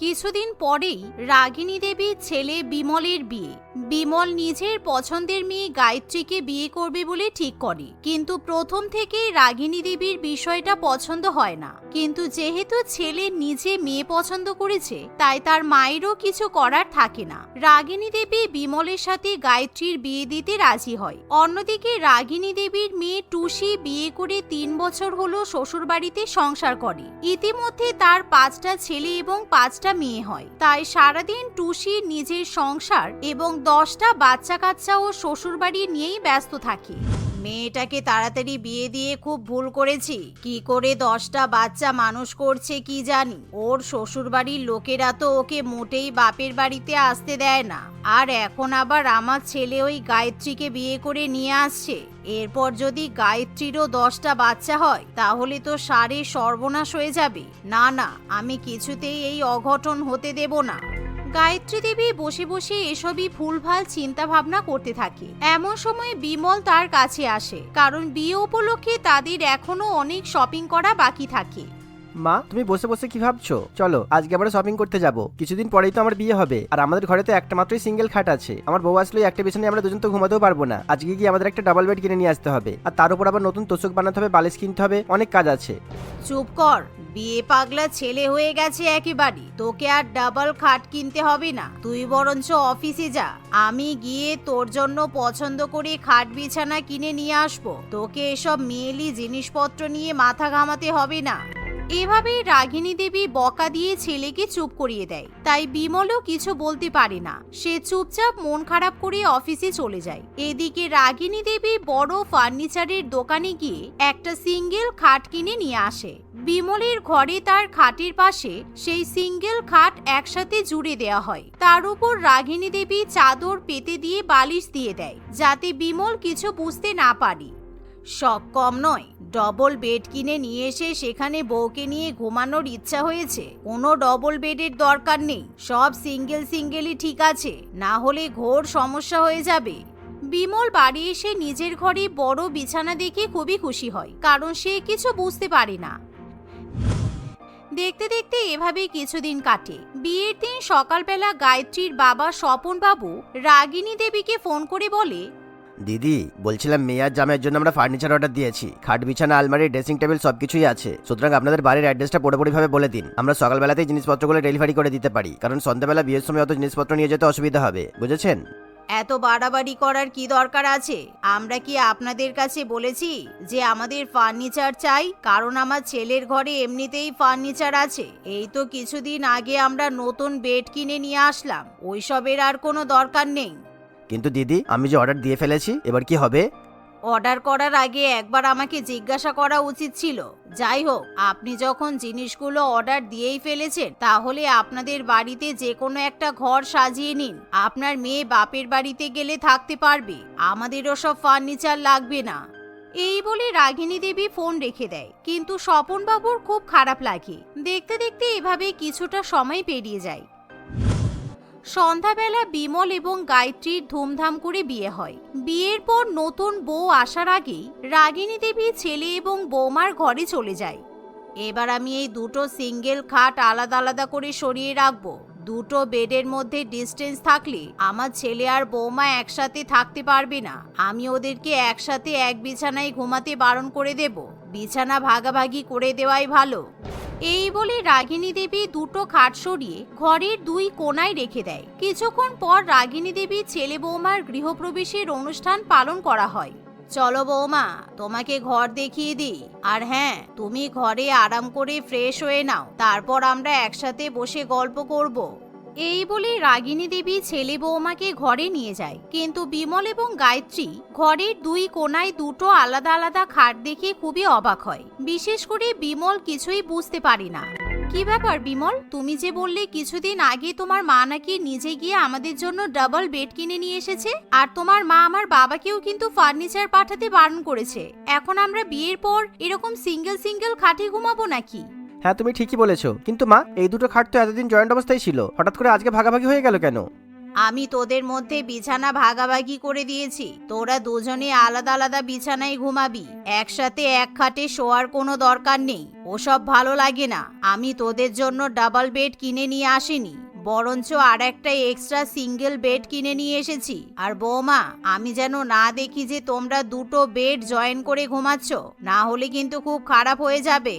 কিছুদিন পরেই রাগিনী দেবীর ছেলে বিমলের বিয়ে। বিমল নিজের পছন্দের মেয়ে গায়ত্রীকে বিয়ে করবে বলে ঠিক করে, কিন্তু প্রথম থেকেই রাগিনী দেবীর বিষয়টা পছন্দ হয় না। কিন্তু যেহেতু ছেলে নিজে মেয়ে পছন্দ করেছে, তাই তার মায়েরও কিছু করার থাকে না। রাগিনী দেবী বিমলের সাথে গায়ত্রীর বিয়ে দিতে রাজি হয়। অন্যদিকে রাগিনী দেবীর মেয়ে টুসি বিয়ে করে 3 বছর হলো শ্বশুরবাড়িতে সংসার করে। ইতিমধ্যে তার 5টা ছেলে এবং 5টা মেয়ে হয়। তাই সারাদিন টুসি নিজের সংসার এবং 10টা বাচ্চা কাচ্চা ও শ্বশুরবাড়ি নিয়েই ব্যস্ত থাকে। মেয়েটাকে তাড়াতাড়ি বিয়ে দিয়ে খুব ভুল করেছি। কি করে 10টা বাচ্চা মানুষ করছে কি জানি। ওর শ্বশুরবাড়ির লোকেরা তো ওকে মোটেই বাপের বাড়িতে আসতে দেয় না। আর এখন আবার আমার ছেলে ওই গায়ত্রীকে বিয়ে করে নিয়ে আসছে। এরপর যদি গায়ত্রীরও 10টা বাচ্চা হয়, তাহলে তো সারে সর্বনাশ হয়ে যাবে। না না, আমি কিছুতেই এই অঘটন হতে দেব না। গায়ত্রী দেবী বসে বসে এসবই ভুলভাল চিন্তা ভাবনা করতে থাকে। এমন সময় বিমল তার কাছে আসে, কারণ বিয়ে উপলক্ষে তাদের এখনো অনেক শপিং করা বাকি থাকে। মা, তুমি বসে বসে কি ভাবছো? চলো আজকে আমরা শপিং করতে যাব। কিছুদিন পরেই তো আমার বিয়ে হবে, আর আমাদের ঘরে তো একটা মাত্রই সিঙ্গেল খাট আছে। আমার বউ আসলে একটা বিছানায় আমরা দুজন তো ঘুমাতেও পারবো না। আজকে গিয়ে আমাদের একটা ডাবল বেড কিনে নিয়ে আসতে হবে, আর তার উপর আবার নতুন তোষক বানাতে হবে, বালিশ কিনতে হবে, অনেক কাজ আছে। চুপ কর, বিয়ে পাগলা ছেলে হয়ে গেছে একেবারে। তোকে আর ডাবল খাট কিনতে হবে না, তুই বরঞ্চ অফিসে যা। আমি গিয়ে তোর জন্য পছন্দ করে খাট বিছানা কিনে নিয়ে আসবো। তোকে এসব মেয়েলি জিনিসপত্র নিয়ে মাথা ঘামাতে হবে না। এভাবে রাগিনী দেবী বকা দিয়ে ছেলেকে চুপ করিয়ে দেয়। তাই বিমলও কিছু বলতে পারে না, সে চুপচাপ মন খারাপ করে অফিসে চলে যায়। এদিকে রাগিনী দেবী বড় ফার্নিচারের দোকানে গিয়ে একটা সিঙ্গেল খাট কিনে নিয়ে আসে। বিমলের ঘরে তার খাটের পাশে সেই সিঙ্গেল খাট একসাথে জুড়ে দেওয়া হয়। তার উপর রাগিনী দেবী চাদর পেতে দিয়ে বালিশ দিয়ে দেয়, যাতে বিমল কিছু বুঝতে না পারে। শখ কম নয়, ডবল বেড কিনে নিয়ে এসে সেখানে বউকে নিয়ে ঘুমানোর ইচ্ছা হয়েছে। কোনো ডবল বেডের দরকার নেই, সব সিঙ্গেল সিঙ্গেলই ঠিক আছে, না হলে ঘোর সমস্যা হয়ে যাবে। বিমল বাড়ি এসে নিজের ঘরে বড় বিছানা দেখে খুবই খুশি হয়, কারণ সে কিছু বুঝতে পারে না। দেখতে দেখতে এভাবেই কিছুদিন কাটে। বিয়ের দিন সকালবেলা গায়ত্রীর বাবা স্বপন বাবু রাগিনী দেবীকে ফোন করে বলে, দিদি, বলছিলাম মেয়ে আর জামাইয়ের জন্য আমরা ফার্নিচার অর্ডার দিয়েছি। খাট, বিছানা, আলমারি, ড্রেসিং টেবিল সবকিছুই আছে। সুতরাং আপনাদের বাড়ির অ্যাড্রেসটা পুরোপুরিভাবে বলে দিন, আমরা সকালবেলাতেই জিনিসপত্রগুলো ডেলিভারি করে দিতে পারি, কারণ সন্ধ্যাবেলা বিয়ের সময় অত জিনিসপত্র নিয়ে যেতে অসুবিধা হবে, বুঝেছেন? এত বাড়াবাড়ি করার কি দরকার আছে? আমরা কি আপনাদের কাছে বলেছি যে আমাদের ফার্নিচার চাই? কারণ আমার ছেলের ঘরে এমনিতেই ফার্নিচার আছে। এই তো কিছুদিন আগে আমরা নতুন বেড কিনে নিয়ে আসলাম, ওইসবের আর কোনো দরকার নেই। কিন্তু দিদি, আমি যে অর্ডার দিয়ে ফেলেছি, এবার কি হবে? অর্ডার করার আগে একবার আমাকে জিজ্ঞাসা করা উচিত ছিল। যাই হোক, আপনি যখন জিনিসগুলো অর্ডার দিয়েই ফেলেছেন, তাহলে আপনাদের বাড়িতে যে কোনো একটা ঘর সাজিয়ে নিন। আপনার মেয়ে বাপের বাড়িতে গেলে থাকতে পারবে, আমাদেরও সব ফার্নিচার লাগবে না। এই বলে রাগিনী দেবী ফোন রেখে দেয়। কিন্তু স্বপন বাবুর খুব খারাপ লাগে। দেখতে দেখতে এভাবে কিছুটা সময় পেরিয়ে যায়। সন্ধ্যাবেলা বিমল এবং গায়ত্রীর ধুমধাম করে বিয়ে হয়। বিয়ের পর নতুন বউ আসার আগেই রাগিনী দেবী ছেলে এবং বৌমার ঘরে চলে যায়। এবার আমি এই দুটো সিঙ্গেল খাট আলাদা আলাদা করে সরিয়ে রাখবো। দুটো বেডের মধ্যে ডিস্টেন্স থাকলে আমার ছেলে আর বৌমা একসাথে থাকতে পারবে না। আমি ওদেরকে একসাথে এক বিছানায় ঘুমাতে বারণ করে দেব। বিছানা ভাগাভাগি করে দেওয়াই ভালো। এই বলে রাগিনী দেবী দুটো খাট সরিয়ে ঘরের 2 কোণায় রেখে দেয়। কিছুক্ষণ পর রাগিনী দেবী ছেলে বৌমার গৃহপ্রবেশের অনুষ্ঠান পালন করা হয়। চলো বৌমা, তোমাকে ঘর দেখিয়ে দিই। আর হ্যাঁ, তুমি ঘরে আরাম করে ফ্রেশ হয়ে নাও, তারপর আমরা একসাথে বসে গল্প করব। এই বলে রাগিনী দেবী ছেলে বৌমাকে ঘরে নিয়ে যায়। কিন্তু বিমল এবং গায়ত্রী ঘরের 2 কোণায় দুটো আলাদা আলাদা খাট দেখে খুবই অবাক হয়। বিশেষ করে বিমল কিছুই বুঝতে পারে না। কি ব্যাপার বিমল, তুমি যে বললে কিছুদিন আগে তোমার মা নাকি নিজে গিয়ে আমাদের জন্য ডাবল বেড কিনে নিয়ে এসেছে, আর তোমার মা আমার বাবাকেও কিন্তু ফার্নিচার পাঠাতে বারণ করেছে। এখন আমরা বিয়ের পর এরকম সিঙ্গেল সিঙ্গেল খাটে ঘুমাবো নাকি? হ্যাঁ, তুমি ঠিকই বলেছো, কিন্তু মা, এই দুটো খাট তো এতদিন জয়েন্ট অবস্থায় ছিল, হঠাৎ করে আজকে ভাগাভাগি হয়ে গেল কেন? আমি তোদের মধ্যে বিছানা ভাগাভাগি করে দিয়েছি, তোরা দুজনে আলাদা আলাদা বিছানায় ঘুমাবি, একসাথে এক খাটে শোয়ার কোনো দরকার নেই। ওসব ভালো লাগে না। আমি তোদের জন্য ডাবল বেড কিনে নিয়ে আসিনি, বরঞ্চ আর একটা এক্সট্রা সিঙ্গেল বেড কিনে নিয়ে এসেছি। আর বৌমা, আমি যেন না দেখি যে তোমরা দুটো বেড জয়েন করে ঘুমাচ্ছ, না হলে কিন্তু খুব খারাপ হয়ে যাবে।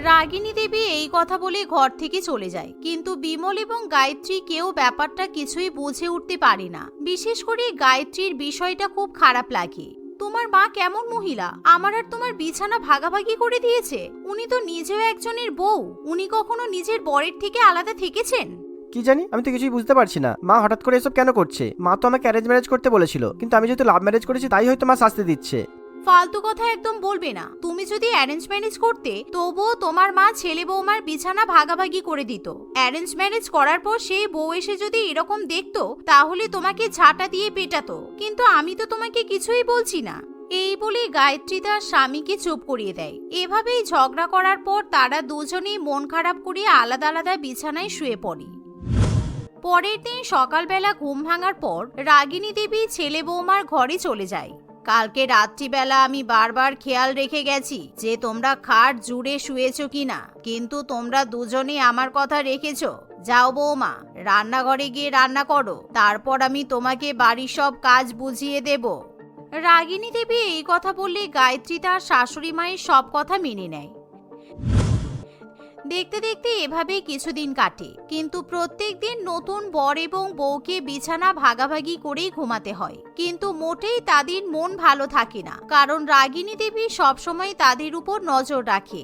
রাগিনী দেবী এই কথা বলে ঘর থেকে চলে যায়, কিন্তু বিমল এবং গায়ত্রী কেউ ব্যাপারটা কিছুই বুঝে উঠতে পারে না। বিশেষ করে গায়ত্রীর বিষয়টা খুব খারাপ লাগে। তোমার মা কেমন মহিলা, আমার আর তোমার বিছানা ভাগাভাগি করে দিয়েছে? উনি তো নিজেও একজনের বউ, উনি কখনো নিজের বরের থেকে আলাদা থেকেছেন? কি জানি, আমি তো কিছুই বুঝতে পারছি না। মা হঠাৎ করে এসব কেন করছে? মা তো আমাকে অ্যারেঞ্জ ম্যারেজ করতে বলেছিল, কিন্তু আমি যেহেতু লাভ ম্যারেজ করেছি তাই হয়তো মা শাস্তি দিচ্ছে। ফালতু কথা একদম বলবে না। তুমি যদি অ্যারেঞ্জ ম্যারেজ করতে, তবুও তোমার মা ছেলে বৌমার বিছানা ভাগাভাগি করে দিত। অ্যারেঞ্জ ম্যারেজ করার পর সেই বউ এসে যদি এরকম দেখতো, তাহলে তোমাকে ঝাঁটা দিয়ে পেটাতো। কিন্তু আমি তো তোমাকে কিছুই বলছি না। এই বলে গায়ত্রী তার স্বামীকে চুপ করিয়ে দেয়। এভাবেই ঝগড়া করার পর তারা দুজনেই মন খারাপ করে আলাদা আলাদা বিছানায় শুয়ে পড়ে। পরের দিন সকালবেলা ঘুম ভাঙার পর রাগিনী দেবী ছেলে বৌমার ঘরে চলে যায়। কালকে রাত্রিবেলা আমি বারবার খেয়াল রেখে গেছি যে তোমরা খাট জুড়ে শুয়েছো কিনা, কিন্তু তোমরা দুজনে আমার কথা রেখেছো। যাও বৌমা, রান্নাঘরে গিয়ে রান্না করো, তারপর আমি তোমাকে বাড়ির সব কাজ বুঝিয়ে দেব। রাগিনী দেবী এই কথা বললে গায়ত্রী তার শাশুড়ি মায়ের সব কথা মেনে নেয়। দেখতে দেখতে এভাবেই কিছুদিন কাটে, কিন্তু প্রত্যেক দিন নতুন বর এবং বউকে বিছানা ভাগাভাগি করেই ঘুমাতে হয়। কিন্তু মোটেই তাদের মন ভালো থাকে না, কারণ রাগিনী দেবী সবসময় তাদের উপর নজর রাখে।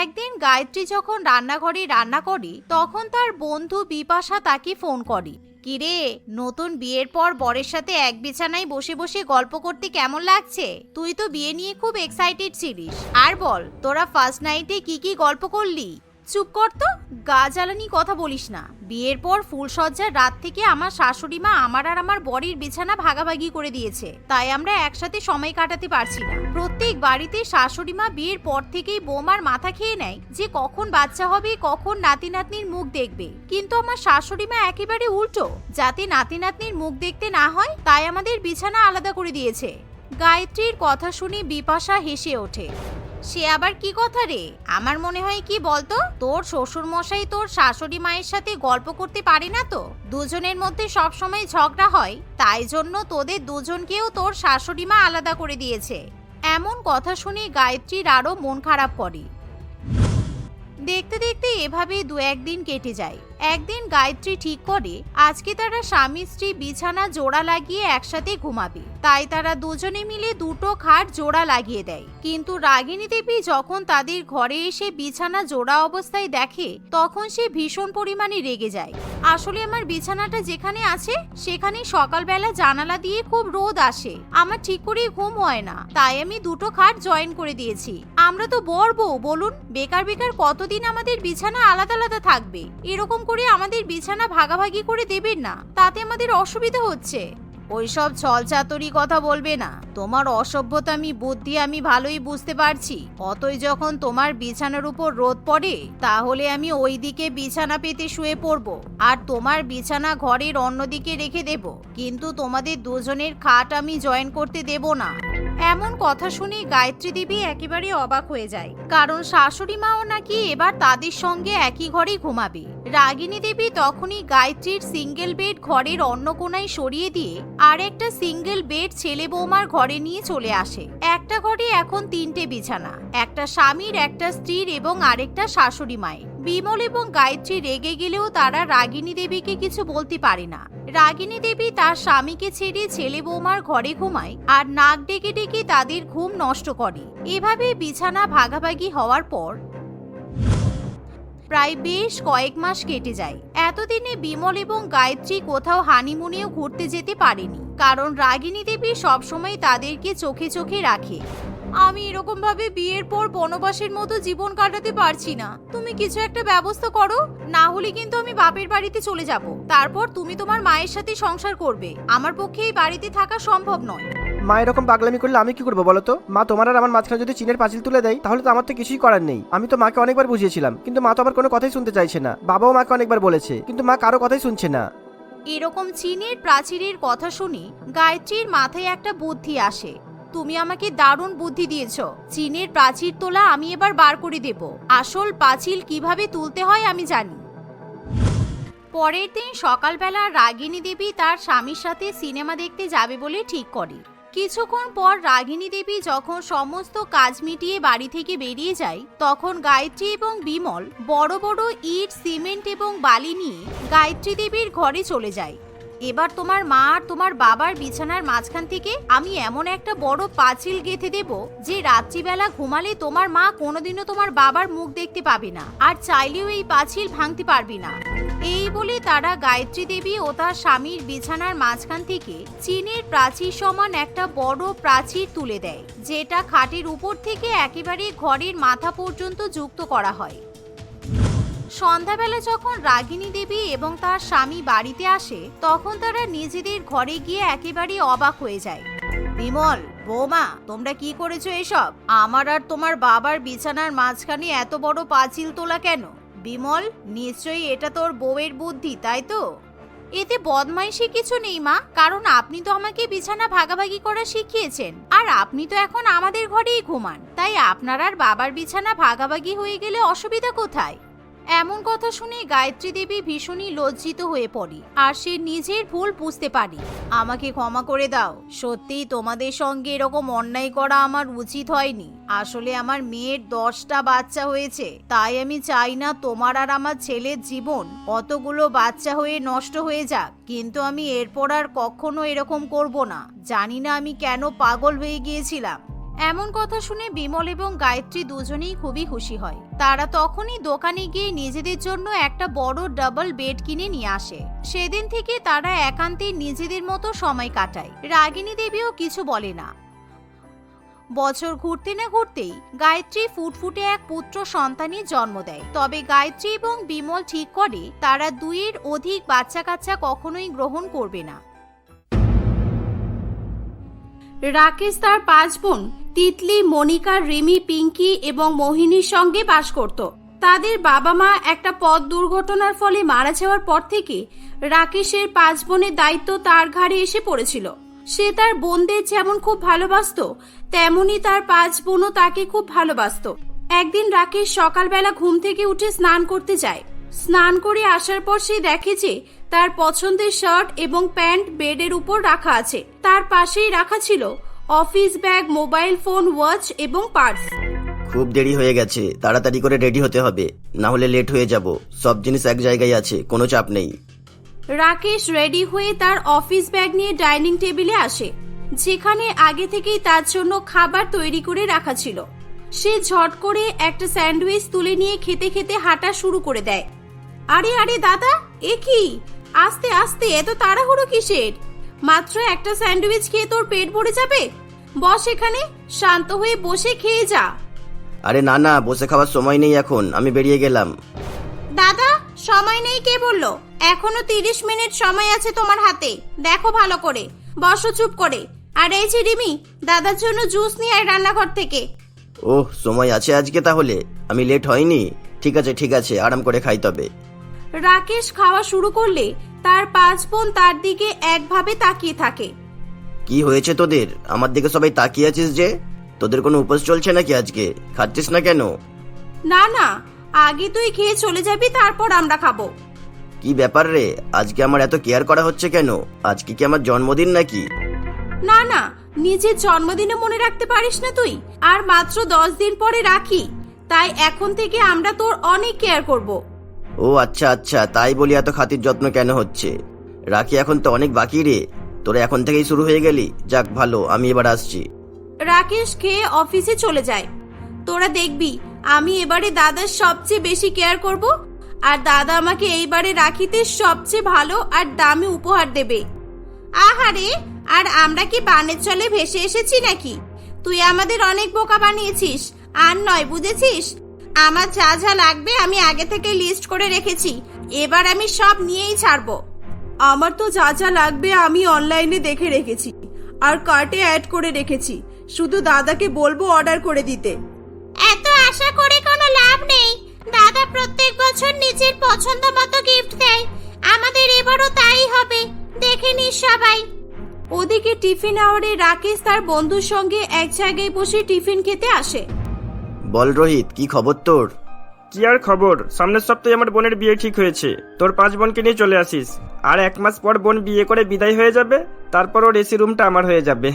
একদিন গায়ত্রী যখন রান্নাঘরে রান্না করে, তখন তার বন্ধু বিপাশা তাকে ফোন করে। কিরে, নতুন বিয়ের পর বরের সাথে এক বিছানায় বসে বসে গল্প করতে কেমন লাগছে? তুই তো বিয়ে নিয়ে খুব এক্সাইটেড ছিলিস। আর বল, তোরা ফার্স্ট নাইটে কি কি গল্প করলি? চুপ কর তো, গা জ্বালানি কথা বলিস না। বিয়ের পর ফুলসজ্জার রাত থেকে আমার শাশুড়ি মা আমার আর আমার বরের বিছানা ভাগাভাগি করে দিয়েছে, তাই আমরা একসাথে সময় কাটাতে পারছি না। প্রত্যেক বাড়িতে শাশুড়ি মা বিয়ের পর থেকেই বৌমার মাথা খেয়ে নেয় যে কখন বাচ্চা হবে, কখন নাতি নাতনির মুখ দেখবে। কিন্তু আমার শাশুড়ি মা একেবারে উল্টো, যাতে নাতি নাতনির মুখ দেখতে না হয় তাই আমাদের বিছানা আলাদা করে দিয়েছে। গায়ত্রীর কথা শুনে বিপাশা হেসে ওঠে। সে আবার কি কথা রে? আমার মনে হয় কি বলতো, তোর শ্বশুর মশাই তোর শাশুড়ি মায়ের সাথে গল্প করতে পারে না তো, দুজনের মধ্যে সব সময় ঝগড়া হয়, তাই জন্য তোদের দুজনকেও তোর শাশুড়ি মা আলাদা করে দিয়েছে। এমন কথা শুনে গায়ত্রীর আরো মন খারাপ করে। দেখতে দেখতে এভাবে দু একদিন কেটে যায়। একদিন গায়ত্রী ঠিক করে আজকে তারা স্বামী স্ত্রী বিছানা জোড়া লাগিয়ে একসাথে ঘুমাবে, তাই তারা দুজনে মিলে দুটো খাট জোড়া লাগিয়ে দেয়। কিন্তু রাগিনী দেবী যখন তাদের ঘরে এসে বিছানা জোড়া অবস্থায় দেখে, তখন সে ভীষণ পরিমাণে রেগে যায়। আসলে আমার বিছানাটা যেখানে আছে সেখানে সকালবেলা জানালা দিয়ে খুব রোদ আসে, আমার ঠিক করে ঘুম হয় না, তাই আমি দুটো খাট জয়েন করে দিয়েছি। আমরা তো বর বউ, বলুন বেকার বেকার কতদিন আমাদের বিছানা আলাদা আলাদা থাকবে? এরকম করে আমাদের বিছানা ভাগাভাগি করে দেবেন না, তাতে আমাদের অসুবিধা হচ্ছে। ওইসব ছলচাতুরি কথা বলবে না। তোমার অসভ্যতামি বুদ্ধি আমি ভালোই বুঝতে পারছি। অতই যখন তোমার বিছানার উপর রোদ পড়ে, তাহলে আমি ওই দিকে বিছানা পেতে শুয়ে পড়ব, আর তোমার বিছানা ঘরের অন্যদিকে রেখে দেব, কিন্তু তোমাদের দুজনের খাট আমি জয়েন করতে দেব না। এমন কথা শুনে গায়ত্রী দেবী একেবারে অবাক হয়ে যায়, কারণ শাশুড়ি মাও নাকি এবার তাদের সঙ্গে একই ঘরে ঘুমাবে। রাগিনী দেবী তখনই গায়ত্রীর সিঙ্গেল বেড ঘরের অন্য কোনায় সরিয়ে দিয়ে আর একটা সিঙ্গেল বেড ছেলে বৌমার ঘরে নিয়ে চলে আসে। একটা ঘরে এখন 3টে বিছানা, একটা স্বামীর, একটা স্ত্রীর এবং আরেকটা শাশুড়ি মায়ের। বিমল এবং গায়ত্রী রেগে গেলেও তারা রাগিনী দেবীকে কিছু বলতে পারে না। রাগিনী দেবী তার স্বামীকে ছেড়ে ছেলে বৌমার ঘরে ঘুমায় আর নাক ডেকে ডেকে তাদের ঘুম নষ্ট করে। এভাবে বিছানা ভাগাভাগি হওয়ার পর প্রায় বেশ কয়েক মাস কেটে যায়। এতদিনে বিমল এবং গায়ত্রী কোথাও হানিমুনেও ঘুরতে যেতে পারেনি, কারণ রাগিনী দেবী সবসময় তাদেরকে চোখে চোখে রাখে। আমি এরকম ভাবে বিয়ের পর বনবাসের মতো জীবন কাটাতে পারছি না, তুমি কিছু একটা ব্যবস্থা করো, না হলে কিন্তু আমি বাপের বাড়িতে চলে যাব। তারপর তুমি তোমার মায়ের সাথে সংসার করবে, আমার পক্ষে এই বাড়িতে থাকা সম্ভব নয়। মা এরকম পাগলামি করলে আমি কি করবো বলো তো? মা তোমার আর আমার মাঝখানে যদি চীনের পাঁচিল তুলে দেয় তাহলে তো আমার তো কিছুই করার নেই। আমি তো মাকে অনেকবার বুঝিয়েছিলাম, কিন্তু মা তো আমার কোনো কথাই শুনতে চাইছে না। বাবাও মাকে অনেকবার বলেছে, কিন্তু মা কারো কথাই শুনছে না। এরকম চীনের প্রাচীরের কথা শুনি গায়ত্রীর মাথায় একটা বুদ্ধি আসে। তুমি আমাকে দারুণ বুদ্ধি দিয়েছো। চীনের প্রাচীর তোলা আমি এবার বার করে দেব। আসল পাঁচিল কিভাবে তুলতে হয় আমি জানি। পরের দিন সকালবেলা রাগিনী দেবী তার স্বামীর সাথে সিনেমা দেখতে যাবে বলে ঠিক করে। কিছুক্ষণ পর রাগিনী দেবী যখন সমস্ত কাজ মিটিয়ে বাড়ি থেকে বেরিয়ে যায়, তখন গায়ত্রী এবং বিমল বড় বড় ইট, সিমেন্ট এবং বালি নিয়ে গায়ত্রী দেবীর ঘরে চলে যায়। এবার তোমার মা আর তোমার বাবার বিছানার মাঝখান থেকে আমি এমন একটা বড় পাঁচিল গেঁথে দেব যে রাত্রিবেলা ঘুমালে তোমার মা কোনোদিনও তোমার বাবার মুখ দেখতে পাবে না, আর চাইলেও এই পাঁচিল ভাঙতে পারবে না। এই বলে তারা গায়ত্রী দেবী ও তার স্বামীর বিছানার মাঝখান থেকে চীনের প্রাচীর সমান একটা বড় প্রাচীর তুলে দেয়, যেটা খাটের উপর থেকে একেবারে ঘরের মাথা পর্যন্ত যুক্ত করা হয়। সন্ধ্যাবেলা যখন রাগিনী দেবী এবং তার স্বামী বাড়িতে আসে, তখন তারা নিজেদের ঘরে গিয়ে একেবারে অবাক হয়ে যায়। বিমল, বৌমা, তোমরা কি করেছো এসব? আমার আর তোমার বাবার বিছানার মাঝখানে এত বড় পাঁচিল তোলা কেন? বিমল, নিশ্চয়ই এটা তোর বউয়ের বুদ্ধি, তাই তো? এতে বদমাইশি কিছু নেই মা, কারণ আপনি তো আমাকে বিছানা ভাগাভাগি করা শিখিয়েছেন, আর আপনি তো এখন আমাদের ঘরেই ঘুমান, তাই আপনার আর বাবার বিছানা ভাগাভাগি হয়ে গেলে অসুবিধা কোথায়? এমন কথা শুনে গায়ত্রী দেবী ভীষণই লজ্জিত হয়ে পড়ে, আর সে নিজের ভুল বুঝতে পারে। আমাকে ক্ষমা করে দাও, সত্যিই তোমাদের সঙ্গে এরকম অন্যায় করা আমার উচিত হয়নি। আসলে আমার মেয়ের 10টা বাচ্চা হয়েছে, তাই আমি চাই না তোমার আর আমার ছেলের জীবন অতগুলো বাচ্চা হয়ে নষ্ট হয়ে যাক, কিন্তু আমি এরপর আর কখনো এরকম করব না। জানি না আমি কেন পাগল হয়ে গিয়েছিলাম। এমন কথা শুনে বিমল এবং গায়ত্রী দুজনেই খুবই খুশি হয়। তারা তখনই দোকানে গিয়ে নিজেদের জন্য একটা বড় ডাবল বেড কিনে নিয়ে আসে। সেদিন থেকে তারা একান্তে নিজেদের মতো সময় কাটায়। রাগিনী দেবীও কিছু বলে না। বছর ঘুরতে না ঘুরতেই গায়ত্রী ফুটফুটে এক পুত্র সন্তানের জন্ম দেয়। তবে গায়ত্রী এবং বিমল ঠিক করে তারা 2-এর অধিক বাচ্চা কাচ্চা কখনোই গ্রহণ করবে না। রাকেশ তার 5 বোন তিতলি, মনিকা, রিমি, পিঙ্কি এবং মোহিনীর সঙ্গে বাস করত। তাদের বাবা মা একটা পথ দুর্ঘটনার ফলে মারা যাওয়ার পর থেকে রাকেশের 5 বোনের দায়িত্ব তার ঘাড়ে এসে পড়েছিল। সে তার বোনদের যেমন খুব ভালোবাসতো, তেমনি তার 5 বোনও তাকে খুব ভালোবাসতো। একদিন রাকেশ সকালবেলা ঘুম থেকে উঠে স্নান করতে যায়। স্নান করে আসার পর সে দেখে যে তার পছন্দের শার্ট এবং প্যান্ট বেডের উপর রাখা আছে। তার পাশেই রাখা ছিল office bag, mobile phone, watch এবং পার্স। খুব দেরি হয়ে গেছে, তাড়াতাড়ি করে রেডি হতে হবে, না হলে লেট হয়ে যাব। সব জিনিস এক জায়গায় আছে, কোনো চাপ নেই। রাকেশ রেডি হয়ে তার অফিস ব্যাগ নিয়ে ডাইনিং টেবিলে আসে, যেখানে আগে থেকেই তার জন্য খাবার তৈরি করে রাখা ছিল। সে ঝট করে একটা স্যান্ডউইচ তুলে নিয়ে খেতে খেতে হাঁটা শুরু করে দেয়। আরে আরে দাদা, এ কি? আস্তে আস্তে, এত তাড়াহুড়ো কিসের? মাত্র একটা স্যান্ডউইচ খেয়ে তোর পেট ভরে যাবে? বস এখানে, শান্ত হয়ে বসে খেয়ে যা। আরে না না, বসে খাওয়ার সময় নেই এখন, আমি বেরিয়ে গেলাম। দাদা, সময় নেই কে বললো? এখনো 30 মিনিট সময় আছে তোমার হাতে, দেখো ভালো করে। বসো চুপ করে। আর এই যে রিমি, দাদার জন্য জুস নিয়ে আয় রান্নাঘর থেকে। ওহ, সময় আছে আজকে, তাহলে আমি লেট হয়নি। ঠিক আছে ঠিক আছে, আরাম করে খাই তবে। রাকেশ খাওয়া শুরু করলে তার 5 বোন তার দিকে একভাবে তাকিয়ে থাকে। কি হয়েছে তোদের? আমার দিকে সবাই তাকিয়ে আছিস যে? তোদের কোনো উপোস চলছে নাকি আজকে? খাচ্ছিস না কেন? না না, আগে তুই খেয়ে চলে যাবি, তারপর আমরা খাবো। কি ব্যাপার রে, আজকে আমার এত কেয়ার করা হচ্ছে কেন? আজকে কি আমার জন্মদিন নাকি? না না, নিজের জন্মদিনে মনে রাখতে পারিস না তুই? আর মাত্র 10 দিন পরে রাখি, তাই এখন থেকে আমরা তোর অনেক কেয়ার করব। ও আচ্ছা আচ্ছা, তাই বলি এত খাতির যত্ন কেন হচ্ছে? রাখি এখন তো অনেক বাকি রে, তোরা এখন থেকেই শুরু হয়ে গেলি। যাক ভালো, আমি এবার আসছি। রাকেশ খেয়ে অফিসে চলে যায়। তোরা দেখবি, আমি এবারে দাদার সবচেয়ে বেশি কেয়ার করব, আর দাদা আমাকে এইবারে রাখিতে সবচেয়ে ভালো আর দামি উপহার দেবে। আহারে, আর আমরা কি বানের চলে ভেসে এসেছি নাকি? তুই আমাদের অনেক বোকা বানিয়েছিস, আর নয়, বুঝেছিস? আমার যা যা লাগবে আমি আগে থেকে লিস্ট করে রেখেছি, এবার আমি সব নিয়েই ছাড়বো। আমার তো যা যা লাগবে আমি অনলাইনে দেখে রেখেছি, আর কার্টে অ্যাড করে রেখেছি, শুধু দাদাকে বলবো অর্ডার করে দিতে। এত আশা করে কোনো লাভ নেই। দাদা প্রত্যেক বছর নিজের পছন্দ মতো গিফট দেয়, আমাদের এবারও তাই হবে, দেখে নিস সবাই। ওদিকে টিফিন আওয়ারে রাকেশ তার বন্ধুর সঙ্গে এক জায়গায় বসে টিফিন খেতে আসে। বল রোহিত, কি খবর তোর? কি আর খবর, সামনের সপ্তাহে আমার বোনের বিয়ে ঠিক হয়েছে। তোর 5 বোনকে নিয়ে চলে আসিস। আর 1 মাস পর বোন বিয়ে করে বিদায় হয়ে যাবে, তারপর ওর এসি রুমটা আমার হয়ে যাবে।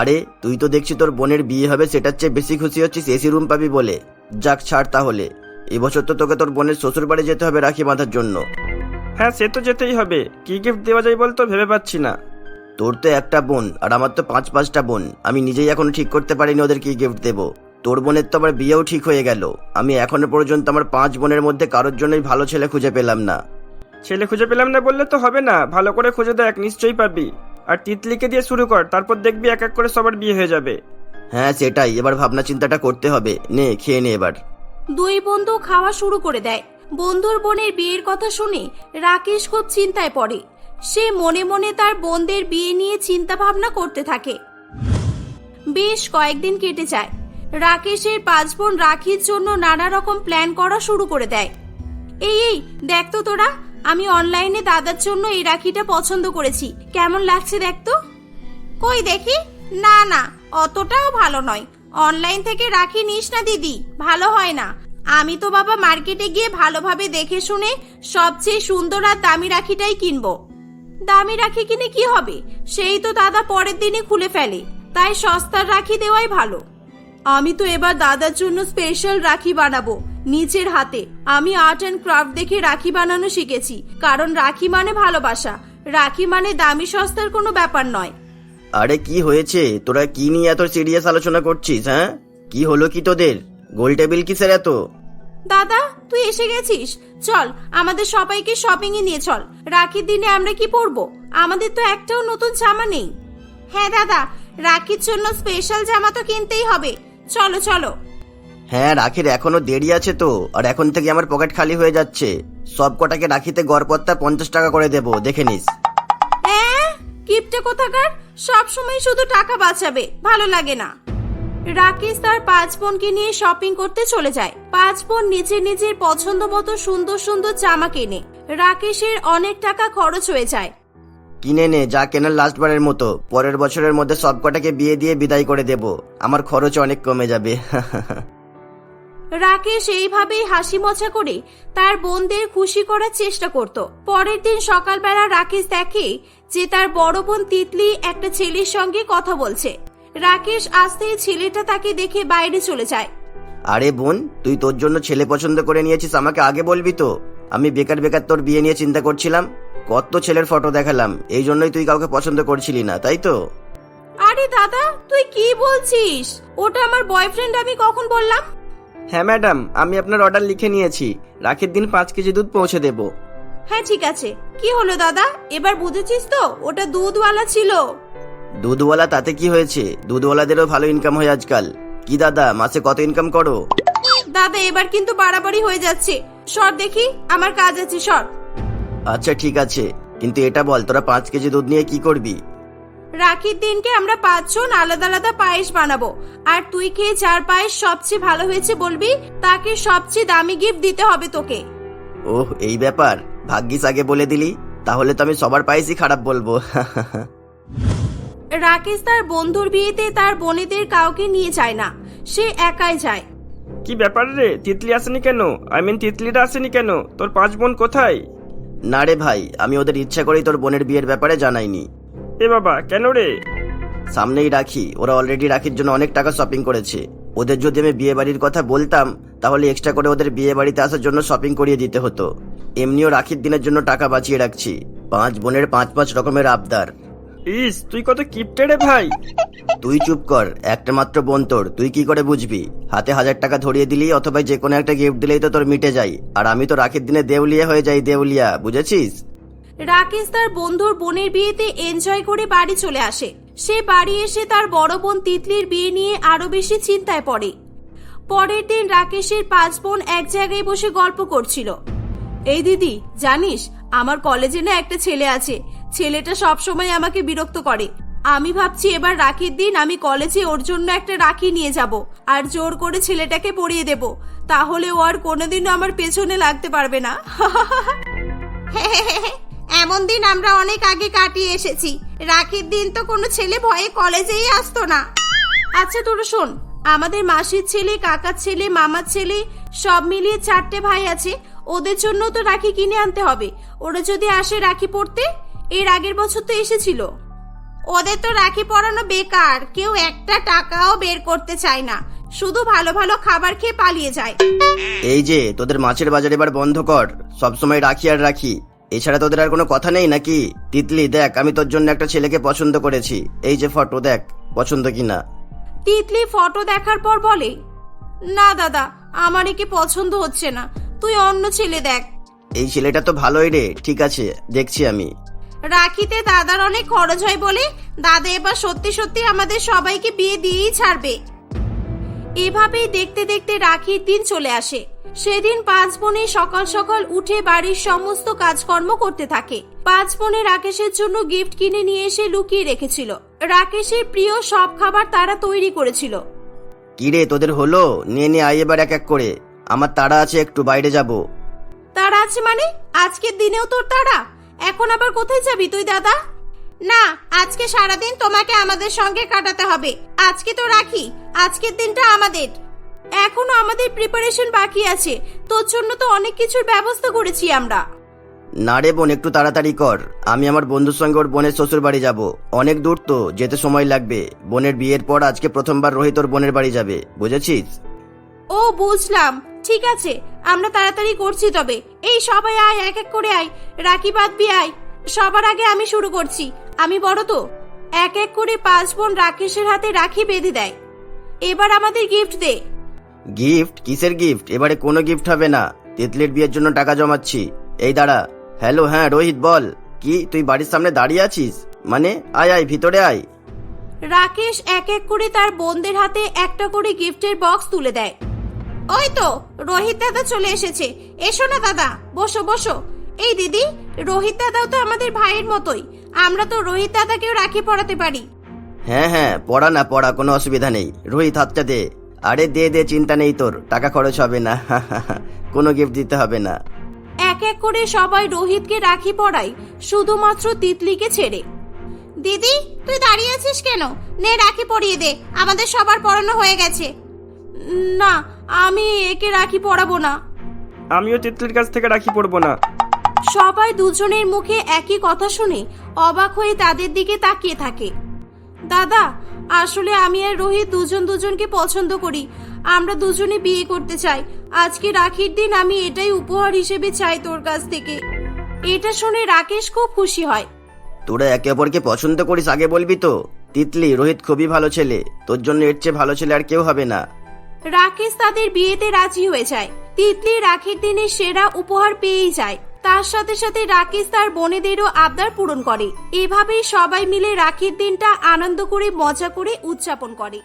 আরে তুই তো দেখছি তোর বোনের বিয়ে হবে সেটার চেয়ে বেশি খুশি হচ্ছিস এসি রুম পাবি বলে। যাক ছাড় তাহলে, এবছর তো তোকে তোর বোনের শ্বশুর বাড়ি যেতে হবে রাখি বাঁধার জন্য। হ্যাঁ, সে তো যেতেই হবে। কি গিফট দেওয়া যায় বলতো, ভেবে পাচ্ছি না। তোর তো একটা বোন আর আমার তো 5-5টা বোন, আমি নিজেই এখনো ঠিক করতে পারিনি ওদের কি গিফট দেবো। তোর বোনের তো আবার বিয়েও ঠিক হয়ে গেল, আমি এখনো পর্যন্ত আমার 5 বোনের মধ্যে কারোর জন্যই ভালো ছেলে খুঁজে পেলাম না। ছেলে খুঁজে পেলাম না বললে তো হবে না, ভালো করে খুঁজে দেখ, নিশ্চয়ই পাবি। আর তিতলিকে দিয়ে শুরু কর, তারপর দেখবি এক এক করে সবার বিয়ে হয়ে যাবে। হ্যাঁ সেটাই, এবার ভাবনা চিন্তাটা করতে হবে। নে খেয়ে নে এবার। দুই বন্ধু খাওয়া শুরু করে দেয়। বন্ধুর বোনের বিয়ের কথা শুনে রাকেশ খুব চিন্তায় পড়ে। সে মনে মনে তার বোনদের বিয়ে নিয়ে চিন্তা ভাবনা করতে থাকে। বেশ কয়েকদিন কেটে যায়। রাকেশের 5 বোন রাখির জন্য নানা রকম প্ল্যান করা শুরু করে দেয়। এই দেখ তো তোরা, আমি অনলাইনে দাদার জন্য এই রাখিটা পছন্দ করেছি, কেমন লাগছে দেখ তো। কই দেখি। না না, অতটাও ভালো নয়। অনলাইন থেকে রাখি নিস না দিদি, ভালো হয় না। আমি তো বাবা মার্কেটে গিয়ে ভালোভাবে দেখে শুনে সবচেয়ে সুন্দর আর দামি রাখিটাই কিনবো। দামি রাখি কিনে কি হবে, সেই তো দাদা পরের দিনে খুলে ফেলে, তাই সস্তার রাখি দেওয়াই ভালো। আমি তো এবার দাদার জন্য স্পেশাল রাখি বানাবো নিজের হাতে। আমি আর্ট অ্যান্ড ক্রাফট দেখে রাখি বানানো শিখেছি, কারণ রাখি মানে ভালোবাসা, রাখি মানে দামি সস্তার কোনো ব্যাপার নয়। আরে কি হয়েছে, তোরা কি নিয়ে এত সিরিয়াস আলোচনা করছিস? হ্যাঁ, কি হলো কি তোদের? গোল টেবিল কিসের এত? দাদা তুই এসে গেছিস, চল আমাদের সবাইকে শপিং এ নিয়ে চল। রাখির দিনে আমরা কি পরবো? আমাদের তো একটাও নতুন জামা নেই। হ্যাঁ দাদা, রাখির জন্য স্পেশাল জামা তো কিনতেই হবে, চলো চলো। হ্যাঁ, রাখির এখনো দেরি আছে তো, আর এখন থেকে আমার পকেট খালি হয়ে যাচ্ছে। সব কটাকে রাখিতে গড়পত্তা 50 টাকা করে দেবো, দেখে নিস। কিপটে কোথাকার, সব সময় শুধু টাকা বাঁচাবে, ভালো লাগে না। রাকেশ তার 5 বোনকে নিয়ে শপিং করতে চলে যায়। 5 বোন নিজের নিজের পছন্দ মতো সুন্দর সুন্দর জামা কেনে। রাকেশের অনেক টাকা খরচ হয়ে যায়। কিনে নে যা কেনার লাস্ট বারের মতো, পরের বছরের মধ্যে সব কটাকে বিয়ে দিয়ে বিদায় করে দেব, আমার খরচ অনেক কমে যাবে। রাকেশ এইভাবেই হাসি মজা করে তার বোনদের খুশি করার চেষ্টা করত। পরের দিন সকালবেলা রাকেশ দেখে যে তার বড় বোন তিতলি একটা ছেলের সঙ্গে কথা বলছে। রাকেশ আসতেই ছেলেটা তাকে দেখে বাইরে চলে যায়। আরে বোন, তুই তোর জন্য ছেলে পছন্দ করে নিয়েছিস, আমাকে আগে বলবি তো। আমি বেকার বেকার তোর বিয়ে নিয়ে চিন্তা করছিলাম, কত ছেলের ফটো দেখালাম, এই জন্যই তুই কাউকে পছন্দ করছিলি না, তাই তো? আরে দাদা তুই কি বলছিস? ওটা আমার বয়ফ্রেন্ড, আমি কখন বললাম? হ্যাঁ ম্যাডাম, আমি আপনার অর্ডার লিখে নিয়েছি, রাখির দিন 5 কেজি দুধ পৌঁছে দেব। হ্যাঁ ঠিক আছে। কি হলো দাদা, এবার বুঝেছিস তো? ওটা দুধওয়ালা ছিল। দুধওয়ালা তাতে কি হয়েছে, দুধওয়ালাদেরও ভালো ইনকাম হয় আজকাল। কি দাদা, মাসে কত ইনকাম করো? দাদা এবার কিন্তু বাড়াবাড়ি হয়ে যাচ্ছে, সর দেখি, আমার কাজ আছে, সর। আচ্ছা ঠিক আছে, কিন্তু এটা বল তোরা 5 কেজি দুধ নিয়ে কি করবি? রাখির দিনকে আমরা 5 জন আলাদা আলাদা পায়েস বানাবো, আর তুই খেয়ে যার পায়েস সবচেয়ে ভালো হয়েছে বলবি তাকে সবচেয়ে দামি গিফট দিতে হবে তোকে। ওহ এই ব্যাপার, ভাগ্যিস আগে বলে দিলি, তাহলে তো আমি সবার পায়েসই খারাপ বলবো। রাকেশ তার বন্ধুর বিয়েতে তার বোনেদের কাউকে নিয়ে যায় না, সে একাই যায়। কি ব্যাপার রে, তিতলি আসেনি কেন? তিতলিটা আসেনি কেন? তোর 5 বোন কোথায়? না রে ভাই, আমি ওদের ইচ্ছা করেই তোর বোনের বিয়ের ব্যাপারে জানাইনি। এ বাবা, কেন রে? সামনেই রাখি, ওরা অলরেডি রাখির জন্য অনেক টাকা শপিং করেছে। ওদের যদি আমি বিয়ে বাড়ির কথা বলতাম তাহলে এক্সট্রা করে ওদের বিয়ে বাড়িতে আসার জন্য শপিং করিয়ে দিতে হতো। এমনিও রাখির দিনের জন্য টাকা বাঁচিয়ে রাখছি। 5 বোনের 5 রকমের আবদার। ইস, তুই কত কিপটে রে ভাই। তুই চুপ কর, একটা মাত্র বোন তোর, তুই কি করে বুঝবি? হাতে 1000 টাকা ধরিয়ে দিলি অথবা যে কোনো একটা গিফট দিলেই তো তোর মিটে যায়, আর আমি তো রাখির দিনে দেউলিয়া হয়ে যাই, দেউলিয়া, বুঝেছিস? রাকেশ তার বন্ধুর বোনের বিয়েতে এনজয় করে বাড়ি চলে আসে। সে বাড়ি এসে তার বড় বোন তিতলির বিয়ে নিয়ে আরো বেশি চিন্তায় পড়ে। পরের দিন রাকেশের 5 বোন এক জায়গায় বসে গল্প করছিল। এই দিদি জানিস, আমার কলেজে না একটা ছেলে আছে, ছেলেটা সব সময় আমাকে বিরক্ত করে। আমি ভাবছি এবার রাখির দিন আমি কলেজে ওর জন্য একটা রাখি নিয়ে যাব আর জোর করে ছেলেটাকে পরিয়ে দেব, তাহলে ও আর কোনোদিনও আমার পেছনে লাগতে পারবে না। এমন দিন আমরা অনেক আগে কাটিয়ে এসেছি। রাখির দিন তো কোনো ছেলে ভয়ে কলেজেই আসতো না। আচ্ছা তোরা শোন, আমাদের মাসির ছেলে, কাকার ছেলে, মামার ছেলে সব মিলিয়ে 4টে ভাই আছে, ওদের জন্য তো রাখি কিনে আনতে হবে। ওরা যদি আসে রাখি পড়তে, এর আগের বছর তো এসেছিল। ওদের তো রাখি পরানো বেকার, কেউ একটা টাকাও বের করতে চায় না, শুধু ভালো ভালো খাবার খেয়ে পালিয়ে যায়। এই যে তোদের মাছের বাজার এবার বন্ধ কর, সবসময় রাখি আর রাখি, এছাড়া তোদের আর কোনো কথা নেই নাকি? তিতলি দেখ, আমি তোর জন্য একটা ছেলেকে পছন্দ করেছি, এই যে ফটো দেখ, পছন্দ কিনা। তিতলি ফটো দেখার পর বলে, না দাদা, আমার একে পছন্দ হচ্ছে না, তুই অন্য ছেলে দেখ। এই ছেলেটা তো ভালোই রে, ঠিক আছে দেখছি আমি। রাখিতে দাদার অনেক খরচ হয় বলে দাদা এবার সত্যি সত্যি আমাদের সবাইকে বিয়ে দিয়েই ছাড়বে। এভাবেই দেখতে দেখতে রাখির দিন চলে আসে। সেদিন 5 বোনে সকাল সকাল উঠে বাড়ির সমস্ত কাজকর্ম করতে থাকে। 5 বোনে রাকেশের জন্য গিফট কিনে নিয়ে এসে লুকিয়ে রেখেছিল। রাকেশের প্রিয় সব খাবার তারা তৈরি করেছিল। কিরে তোদের হলো? নিয়ে নিয়ে আয় এবার এক এক করে, আমার তাড়া আছে, একটু বাইরে যাব। তারা আছে মানে? আজকের দিনেও তোর তারা? এখন আবার কোথায় যাবি তুই দাদা? না, আজকে সারাদিন তোমাকে আমাদের সঙ্গে কাটাতে হবে। আজকে তো রাখি, আজকের দিনটা আমাদের। এখনো আমাদের প্রিপারেশন বাকি আছে, তোর জন্য তো অনেক কিছুর ব্যবস্থা করেছি আমরা। না রে বোন, একটু তাড়াতাড়ি কর, আমি আমার বন্ধুর সঙ্গে ওর বোনের শ্বশুর বাড়ি যাব, অনেক দূর তো, যেতে সময় লাগবে। বোনের বিয়ের পর আজকে প্রথমবার রোহিত ওর বোনের বাড়ি যাবে, বুঝেছিস? ও বুঝলাম, ঠিক আছে, আমরা তাড়াতাড়ি করছি। তবে এই সবাই আয়, এক এক করে আয়, রাখি বাঁধবি আয়। সবার আগে আমি শুরু করছি, আমি বড় তো। এক এক করে 5 বোন রাকেশের হাতে রাখি বেঁধে দেয়। এবার আমাদের গিফট দে। গিফট? কিসের গিফট? এবারে কোনো গিফট হবে না, তিতলির বিয়ের জন্য টাকা জমাচ্ছি। এই দাঁড়া। হ্যালো, হ্যাঁ রোহিত বল। কি তুই বাড়ির সামনে দাঁড়িয়ে আছিস? মানে আয় আয়, ভিতরে আয়। রাকেশ এক এক করে তার বোনদের হাতে একটা করে গিফটের বক্স তুলে দেয়। ওই তো রোহিত দাদা চলে এসেছে, এসো না দাদা, বসো বসো। এই দিদি, রোহিত দাদাও তো আমাদের ভাইয়ের মতোই, আমরা তো রোহিত দাদাকেও রাখি পরাতে পারি। হ্যাঁ হ্যাঁ, পড়া না পড়া, কোনো অসুবিধা নেই। রোহিত হাতটা দে। আরে দে দে, চিন্তা নেই তোর, টাকা খরচ হবে না, কোনো গিফট দিতে হবে না। এক এক করে সবাই রোহিতকে রাখি পরায়, শুধুমাত্র তিতলিকে ছেড়ে। দিদি, তুই দাঁড়িয়ে আছিস কেন? নে রাখি পরিয়ে দে, আমাদের সবার পরানো হয়ে গেছে। না, আমি একে রাখি পরাবো না। আমিও তিতলির কাছ থেকে রাখি পরবো না। সবাই দুজনের মুখে একই কথা শুনে অবাক হয়ে তাদের দিকে তাকিয়ে থাকে। দাদা, আসলে আমি আর রোহিত দুজনকে পছন্দ করি, আমরা দুজনে বিয়ে করতে চাই। আজকে রাখির দিন আমি এটাই উপহার হিসেবে চাই তোর কাছ থেকে। এটা শুনে রাকেশ খুব খুশি হয়। তোরা একে অপরকে পছন্দ করিস, আগে বলবি তো। তিতলি, রোহিত খুবই ভালো ছেলে, তোর জন্য এর চেয়ে ভালো ছেলে আর কেউ হবে না। রাকেশ তাদের বিয়েতে রাজি হয়ে যায়। তিতলি রাখির দিনে সেরা উপহার পেয়েই যায়। তার সাথে সাথে রাকেশ তার বোনেদেরও আবদার পূরণ করে। এভাবেই সবাই মিলে রাখির দিনটা আনন্দ করে মজা করে উদযাপন করে।